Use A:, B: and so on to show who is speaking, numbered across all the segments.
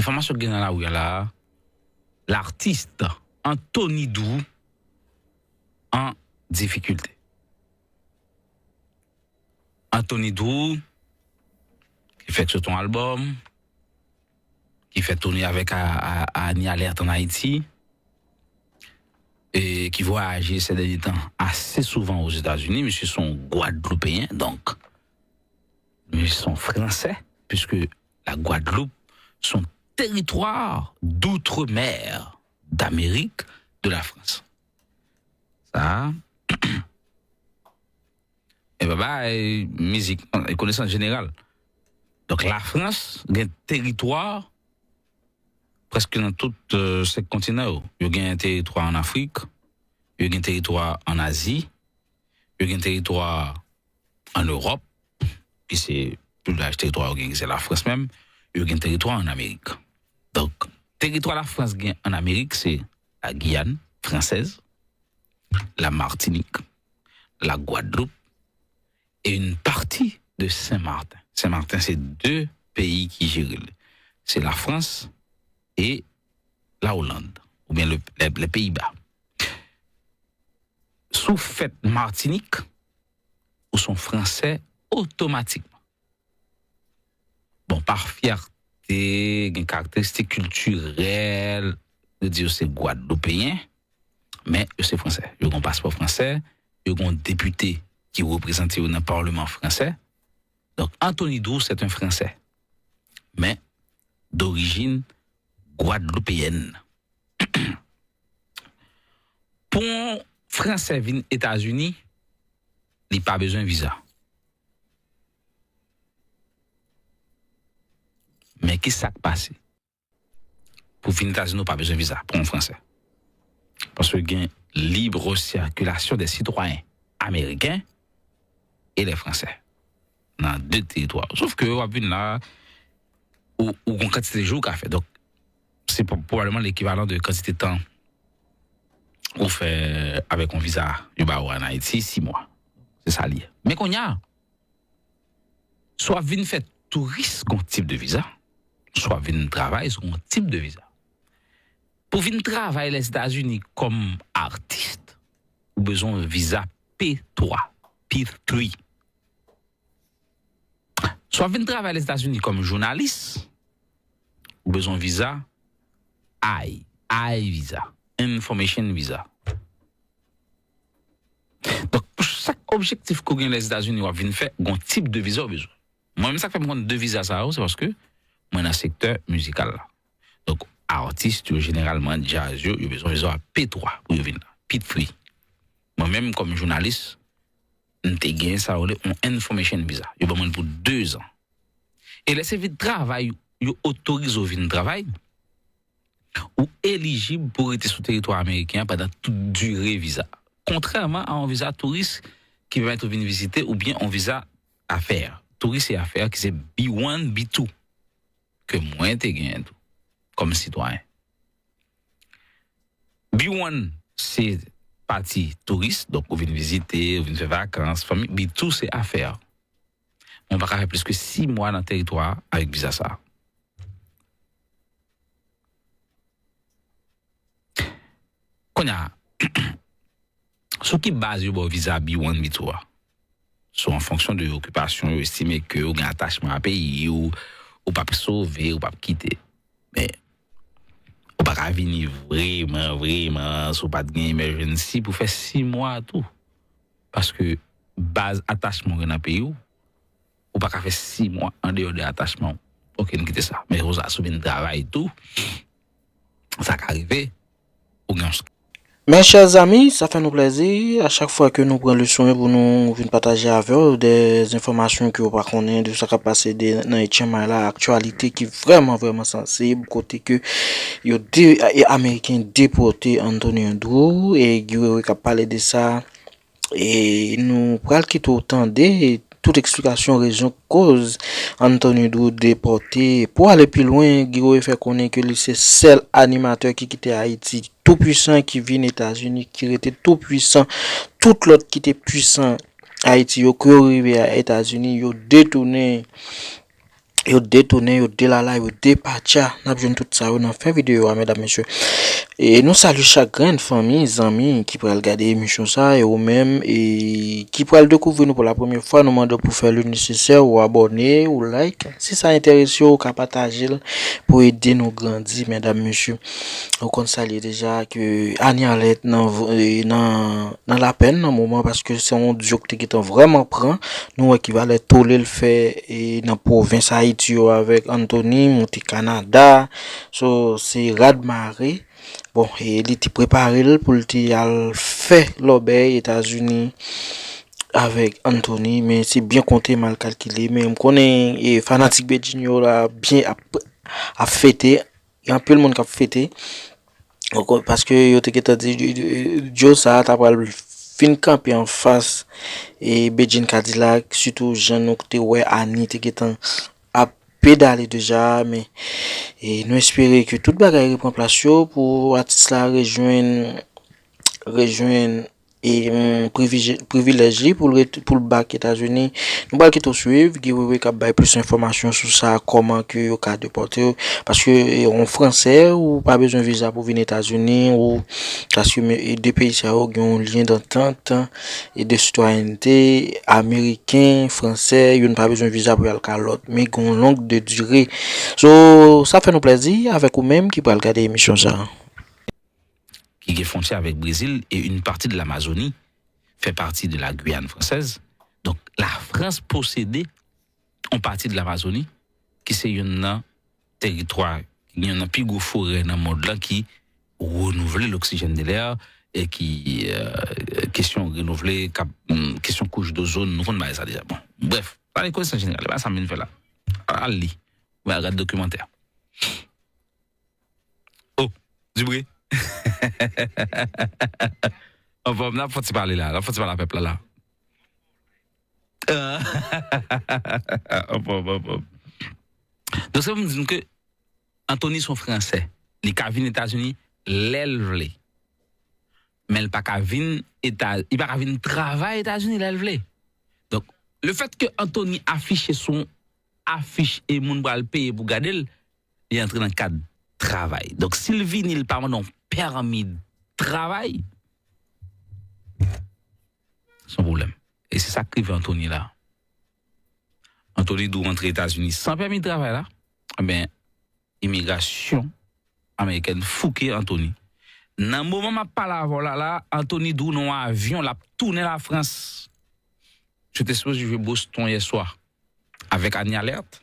A: Information que dans la rue là, l'artiste Anthony Dou en difficulté. Anthony Dou qui fait sur ton album, qui fait tourner avec Annie Alert en Haïti et qui voyage ces derniers temps assez souvent aux États-Unis. Monsieur sont Guadeloupéens, donc ils sont français, puisque la Guadeloupe, son territoire d'outre-mer d'Amérique de la France. Ça, et musique, et connaissance générale. Donc la France a un territoire presque dans tout ce continent. Il y a un territoire en Afrique, il y a un territoire en Asie, il y a un territoire en Europe, puis c'est plus large territoire, c'est la France même, il y a un territoire en Amérique. Donc, territoire de la France en Amérique, c'est la Guyane française, la Martinique, la Guadeloupe et une partie de Saint-Martin. Saint-Martin, c'est 2 pays qui gèrent. C'est la France et la Hollande, ou bien les Pays-Bas. Sous fait Martinique, ou sont français automatiquement. Bon, par fierté, une caractéristique culturelle, de dire c'est guadeloupéen, mais c'est français. Ils ont un passeport français, ils ont un député qui représente dans le Parlement français. Donc, Anthony Dou, c'est un français, mais d'origine guadeloupéenne. Pour un français venir aux États-Unis, il n'a pas besoin de visa. Mais qu'est-ce qui s'est passé? Pour venir aux États-Unis, pas besoin de visa pour un français. Parce qu'il y a une libre circulation des citoyens américains et les Français dans 2 territoires. Sauf que on a vu là où on quantité de jours qu'a fait. Donc c'est probablement l'équivalent de quantité de temps qu'on fait avec un visa en Haïti 6 mois. C'est ça lié. Mais qu'on y a soit venir faire touriste comme type de visa, soit venir travailler sur un type de visa. Pour venir travailler les États-Unis comme artiste, vous avez besoin d'un visa P3, P3. Soit venir travailler les États-Unis comme journaliste, vous avez besoin d'un visa I visa, Information Visa. Donc, pour chaque objectif qu'on gagne les États-Unis, on va faire un type de visa au besoin. Moi-même, ça fait prendre 2 visas, c'est parce que moi, dans le secteur musical. Là. Donc, artistes, généralement, jazz, ils ont besoin de visa P3 pour venir là, P3. Moi-même, comme journaliste, j'ai gagné ça, un Information Visa. Ils ont besoin pour 2 ans. Et les services de travail, ils autorisent au vin de travail ou éligible pour être sur le territoire américain pendant toute durée visa. Contrairement à un visa touriste qui va être venu visiter ou bien un visa affaires. Touriste et affaires qui c'est B1, B2 que moi t'ai gagné tout comme citoyen. B1 c'est partie touriste donc on vient visiter, on vient faire vacances, famille. B2 c'est affaires. On va faire plus que 6 mois dans le territoire avec visa ça. Qu'on a ce qui base le visa B1, B2 sont en fonction de l'occupation, estimé que vous avez un attachement à pays ou pas sauver ou pas quitter. Mais ou pas venir vraiment sous pas de emergency pour faire 6 mois tout. Parce que base attachement dans le pays ou pas faire 6 mois en dehors de l'attachement. OK, nous quitter ça. Mais vous avez souvenir de travail tout. Ça arrive ou gagne.
B: Mes chers amis, ça fait nous plaisir à chaque fois que nous prenons le soin pour nous venir partager avec vous des informations que vous pas connaître de ce qui a passé dans la actualité qui est vraiment sensible côté que il y a 2 Américains déportés Anthony Dou et qui a parlé de ça et nous prenons quitter autant de toute explication, raison, cause Anthony Dou déporté pour aller plus loin. Guillaume fait connaître que c'est seul animateur qui quittait Haïti tout puissant qui vient aux États-Unis qui était tout puissant, tout l'autre qui était puissant Haïti yo qui arrivé aux États-Unis yo détourné yo détourné, yo délala, yo dépacha. N'a besoin tout ça dans fin vidéo, mesdames, messieurs. Et nous saluons chaque grande famille, amis qui pourraient regarder l'émission ça et ou même et qui pourraient le découvrir nous pour la première fois. Nous demandons pour faire le nécessaire ou abonner ou like. Si ça intéresse vous, qu'à partager pour aider nous grandir, mesdames, messieurs. On compte saluer déjà que Annie Alette dans la peine dans moment parce que c'est un duo qui est vraiment prend. Nous qui va le toller le fait et dans province Haïti avec Anthony Monte Canada. So c'est Radmaré. Bon, et il était préparé pour le faire l'obéi États-Unis avec Anthony, mais c'est bien compté, mal calculé. Mais on connaît et fanatique Bedinho là bien à fêter. Il y a un peu le monde qui a fêté. Parce que yo te dit Joe ça t'a pas fin camper en face et Beijing Cadillac surtout Jean te ouais Annie te a pédaler déjà mais et nous espérer que toute bagaille reprend place pour artiste là rejoindre et privilégié pour le bac États-Unis. Nous allons tout suivre, giveaway qui a plus d'informations sur ça, comment que au cas de porter parce que en français ou pas besoin de visa pour venir aux États-Unis ou parce que deux pays ça ont un lien d'entente et de citoyenneté américain, français, ils n'ont pas besoin de visa pour aller à l'autre, mais ont une longue de durée. So ça fait nous plaisir avec vous même qui peut regarder l'émission ça.
A: Qui est frontière avec le Brésil et une partie de l'Amazonie fait partie de la Guyane française. Donc, la France possédait une partie de l'Amazonie qui c'est un territoire, qui est un plus gros forêt dans le monde là qui renouvelle l'oxygène de l'air et qui question renouveler question couche d'ozone nous on ça déjà. Bon, bref, dans les connaissances générales, ça me fait là. Allez, on va regarder le documentaire. Oh, du bruit. On va faut parler là, faut parler à peuple là. Donc ça veut dire que Anthony son français, il ka vinn États-Unis l'élevle. Mais il pas ka vinn il pas ka vinn travail États-Unis l'élevle. Donc le fait que Anthony affiche son affiche et moun bral payer pour garder il entre dans le cadre travail. Donc s'il vient il pas non permis de travail son problème. Et c'est ça qui veut Anthony là. Anthony doit rentrer aux États-Unis sans permis de travail là. Ben immigration américaine fouqué Anthony. Dans le moment où je parle là, Anthony Dou non avion la tourner la France. Je te suppose jouer Boston hier soir avec Annie Alerte.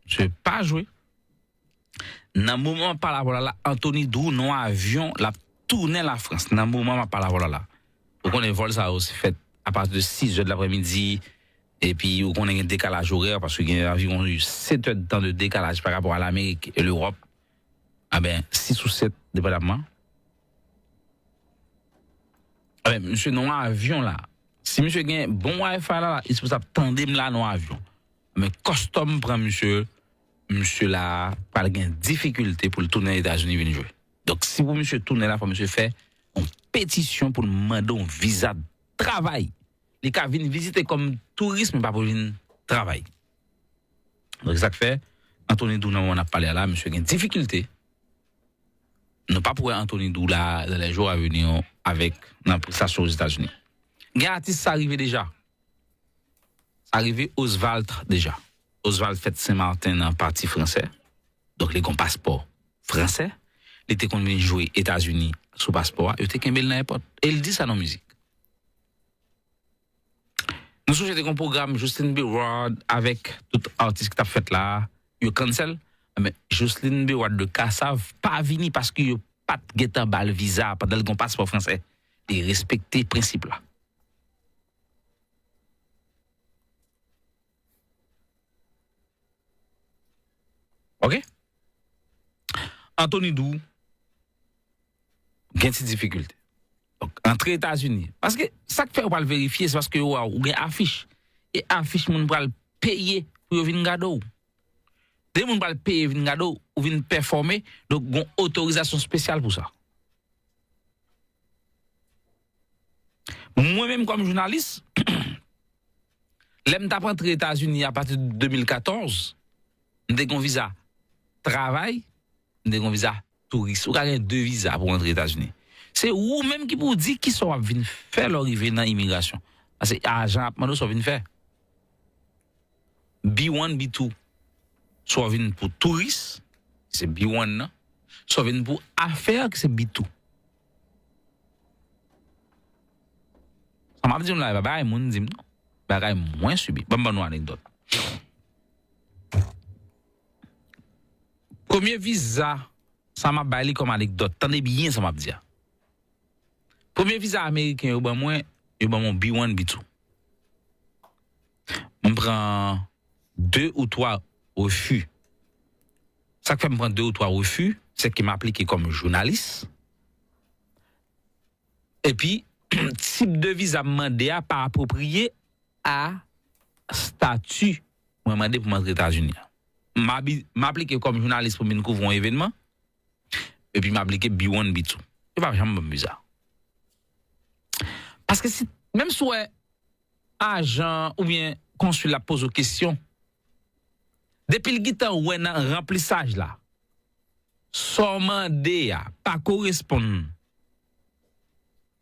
A: Je vais pas jouer. Dans le moment où je parle là, Anthony Dou non avion la tourner la France. Dans le moment où je parle là. Vous connaissez vol ça aussi fait à partir de 6 heures de l'après-midi. Et puis, vous connaissez un décalage horaire parce qu'il y a environ 7 heures de temps de décalage par rapport à l'Amérique et l'Europe. Ah ben, 6 ou 7, dépendamment. Ah ben, monsieur, non avion là. Si monsieur a un bon Wi-Fi là, il se peut attendre là non avion. Mais custom prend monsieur là, pas de difficulté pour le tourner aux États-Unis venir jouer. Donc, si vous monsieur tourner là, faut monsieur faire une pétition pour demander un visa de travail. Les cas viennent visiter comme tourisme, mais pas pour venir travailler. Donc, ça fait, Anthony Dou, on a parlé là, monsieur a une difficulté. Non pas pour Anthony Dou là, dans les jours à venir, avec l'impression aux États-Unis. Il y a un artiste, ça arrive déjà. Ça arrive Oswald déjà. Oswald fait Saint-Martin dans le parti français. Donc, les grands passeports français. Il était convenu de jouer aux États-Unis sous passeport. Il était qu'un bel n'importe. Et il dit ça dans la musique. Nous sommes un programme Justin Bieber avec tout artiste qui t'a fait là, il cancel. Mais Justin Bieber de Kassav pas vini parce qu'il n'y a pas de guetan bal visa pendant le passeport français. Et respecter principe là. OK? Anthony Dou, il y a une difficulté. Donc, entre les États-Unis. Parce que ça que fait, on va le vérifier, c'est parce que vous avez une affiche. Et affiche, on va le payer pour venir regarder. Dès qu'on va le payer pour venir regarder ou venir performer, donc il y a une autorisation spéciale pour ça. Moi-même, comme journaliste, l'aime d'apprendre aux États-Unis à partir de 2014, M'te gon visa travail, m'te gon visa touriste. Ou avez deux visas pour entrer aux États-Unis. C'est ou même qui vous dit qui sont venus faire l'arrivée dans l'immigration. Parce que agent Apmano sont venus faire. B1, B2. Soit venus pour touristes, c'est B1, non? Soit venus pour affaires, c'est B2. Ça m'a dit, là, bah, moun dit, non? Bah, moins subi. Bon, bon, anecdote. Premier visa, ça m'a baillé comme anecdote. Tenez bien, ça m'a dit. Premier visa américain, yo ban moi, yo ban mon B1, B2. On prend 2 ou 3 refus. Ça fait me prendre 2 ou 3 refus, c'est qui m'a appliqué comme journaliste. Et puis, type de visa demandé à pas approprié à statut moi demandé pour m'entrer aux États-Unis. M'a appliqué comme journaliste pour me couvrir un événement. Et puis m'a appliqué B1, B2. C'est pas jamais bizarre. Parce que si, même si agent ou bien consul la pose aux questions, depuis le guitan ou un remplissage là, son mandat pas correspond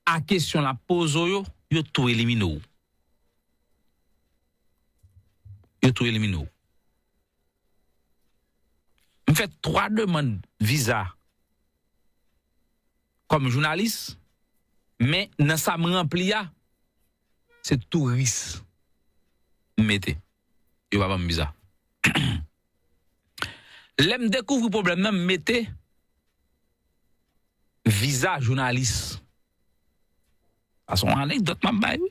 A: à question la pose yo tout élimine. Yo tout élimine. On fait 3 demandes visa comme journaliste. Mais dans ça me rempli c'est touriste. Mettez. Il va pas me bizarre. L'aime découvre problème même mettez visa journaliste. À son anecdote m'a bail.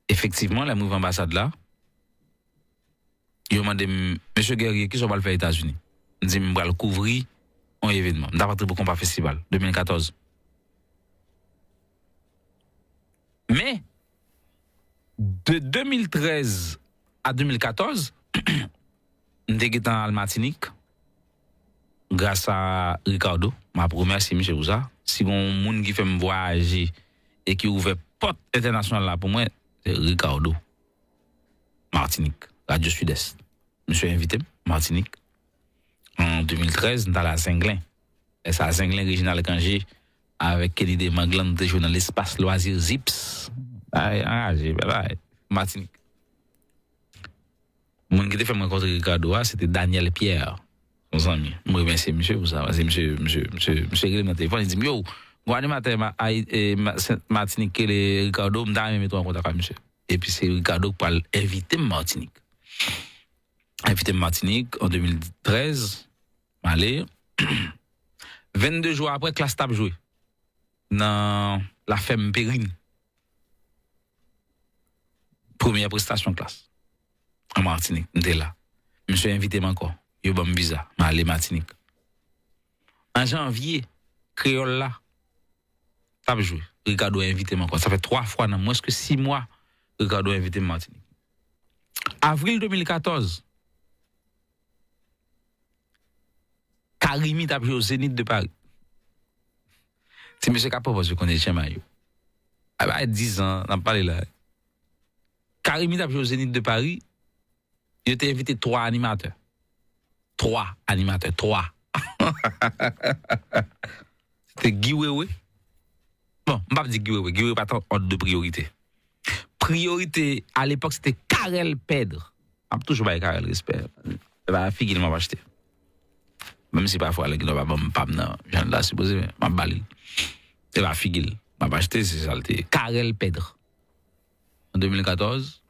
A: Effectivement, la mouvement ambassade là. Il m'a demandé monsieur Guerrier qui sont pas le faire aux États-Unis. Il dit me le couvrir un événement. D'après pour combat festival 2014. Mais de 2013 à 2014, j'étais en Martinique grâce à Ricardo. Ma remercie monsieur Ouza. Si on monde qui fait me voyager et qui ouvre porte internationale là pour moi, c'est Ricardo. Martinique, Radio Sud-Est. Monsieur invité Martinique. En 2013, dans la Zinglin. Et ça, Zinglin Réginal Kangé, avec Kelly de Manglan, de journal Espace Loisirs Zips. Martinique. Mon qui te fait rencontrer Ricardo, c'était Daniel Pierre, mon ami. Moi, merci, monsieur, vous savez, monsieur, il m'a téléphone, il dit, yo, vous animateur Martinique, Ricardo, m'dame, mets-toi en contact avec monsieur. Et puis, c'est Ricardo qui parle inviter Martinique. Invité Martinique en 2013. Allez, 22 jours après, classe table joué dans la ferme Périne. Première prestation classe. En Martinique, j'étais là. Monsieur invité encore. Yo bam visa, m'aller Martinique. En janvier, créole là. Table joué. Ricardo a invité encore. Ça fait 3 fois dans moins que 6 mois Ricardo a invité Martinique. Avril 2014. Karimi t'a joué au Zénith de Paris. C'est monsieur Capova, je connais Chemayo. À 10 ans, on a parlé là. Karimi t'a joué au Zénith de Paris. Il était invité 3 animateurs. 3 animateurs, 3. C'était Guy Wewe. Bon, on va pas dire Guy Wewe. Guy Wewe pas tant ordre de priorité. Priorité, à l'époque, c'était Karel Pedre. On a toujours pas Karel respect. C'est la fille qui m'a acheté. Même si parfois, elle ne va pas me j'en ai supposé, ma balle. C'est la fille qui m'a acheté, c'est ça. Karel Pedre. En 2014,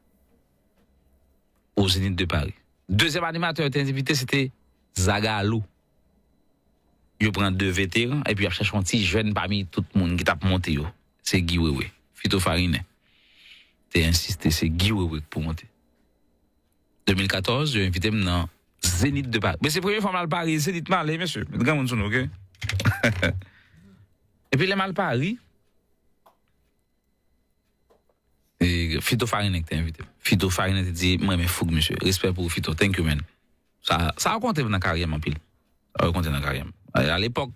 A: au Zénith de Paris. Deuxième animateur était invité, c'était Zagalo. Il prend 2 vétérans et puis il cherche un petit jeune parmi tout le monde qui t'a monté. C'est Guy Wewe, Fito Farine. T'es insisté, c'est Guy Wewe pour monter. 2014, j'ai invité dans Zénith de Paris. Mais c'est la première fois mal Paris, Zénith mal, monsieur. OK? Et puis les mal Paris. Et Fito Farine était invité. Fito Farine était dit, moi, mais fou, monsieur. Respect pour Fito. Thank you, man. Ça a compté dans la carrière, en pile. Ça a compté dans la carrière. À l'époque,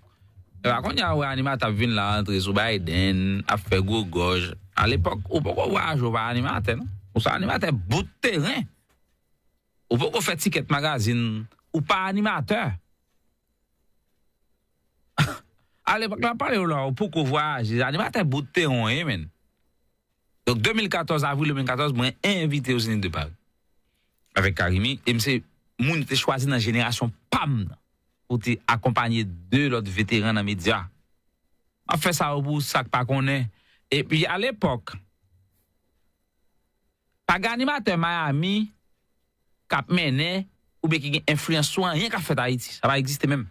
A: quand il y a un animateur qui vient là, entre sous Biden, a fait gros gorge. À l'époque, on peut voir jouer animateur, non? Ou ça animateur bout de terrain. Ou pas qu'on fait ticket magazine ou pas animateur. À l'époque, là, parlez là, pour qu'on voyage, les animateurs bout de terrain, hein, men. Donc, 2014, avril 2014, moi, invité au Zénith de Paris. Avec Karimi, et m'sais, moun était choisi dans la génération PAM, pour te accompagner de l'autre vétéran dans les médias. On fait ça au bout, ça pas qu'on est. Et puis, à l'époque, pas d'animateur Miami, cap mené, ou bien qui influence soit rien qu'a fait Haïti. Ça va exister même.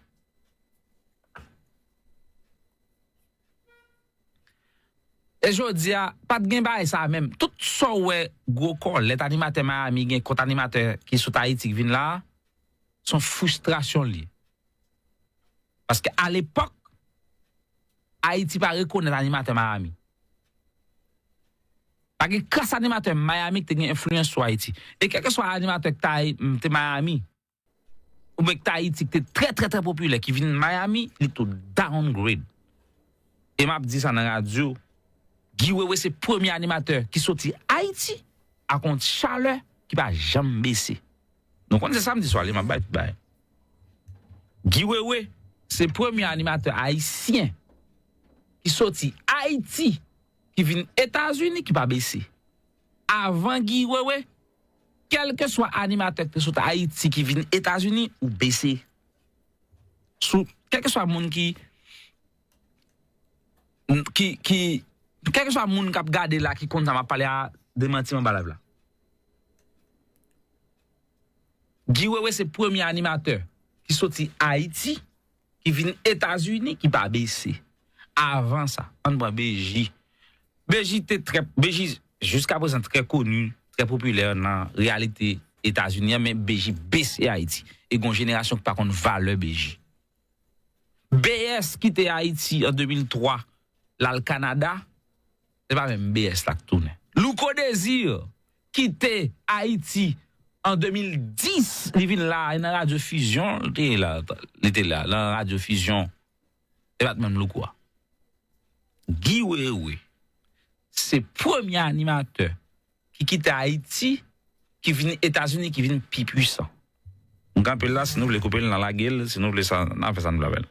A: Et je dis, pas de gain ça même. Tout ça, ouais, gros call, les animateurs Miami, les contre animateurs qui sont Haïti qui viennent là, sont frustrations liées. Parce qu'à l'époque, Haïti pas reconnaître animateur Miami. Parce que grâce à animateur Miami qui a une influence sur Haïti. Et quel que soit l'animateur de Miami, ou bien Haïti qui est très très très populaire, qui vient de Miami, il est tout downgrade. Et m'a dit ça dans la radio. Guy Wewe, c'est le premier animateur qui sorti Haïti à compte chaleur qui va jamais baisser. Donc, on est samedi soir, il m'a dit, Guy Wewe, c'est le premier animateur haïtien qui sorti Haïti qui vient aux États-Unis qui va baisser. Avant Guy Wewe, quel que soit animateur qui sorti Haïti qui vient aux États-Unis ou baisser. Quel que soit le monde quel que soit le monde qui a regardé là, qui compte, ça m'a parlé à démentir mon balave là. Guy Wewe, c'est le premier animateur qui sorti Haïti, qui vient aux États-Unis, qui va baisser. Avant ça, on voit BJ. BJ était BJ, jusqu'à présent, très connu, très populaire dans la réalité États-Unis, mais BJ baissé Haïti. Et une génération qui par contre valeur BJ. BS qui était Haïti en 2003, là, le Canada, c'est pas même BS là qui tourne. Louko Désir, quitté Haïti en 2010, il vient là, dans la Radio-Fusion, il était là, dans la Radio-Fusion, c'est pas même Louko. Guy Wewe, c'est le premier animateur qui quitte Haïti, qui vient aux États-Unis, qui vient plus puissant. Donc, là, si nous voulons couper dans la gueule, si nous voulons ça, on a fait ça, nous l'avons.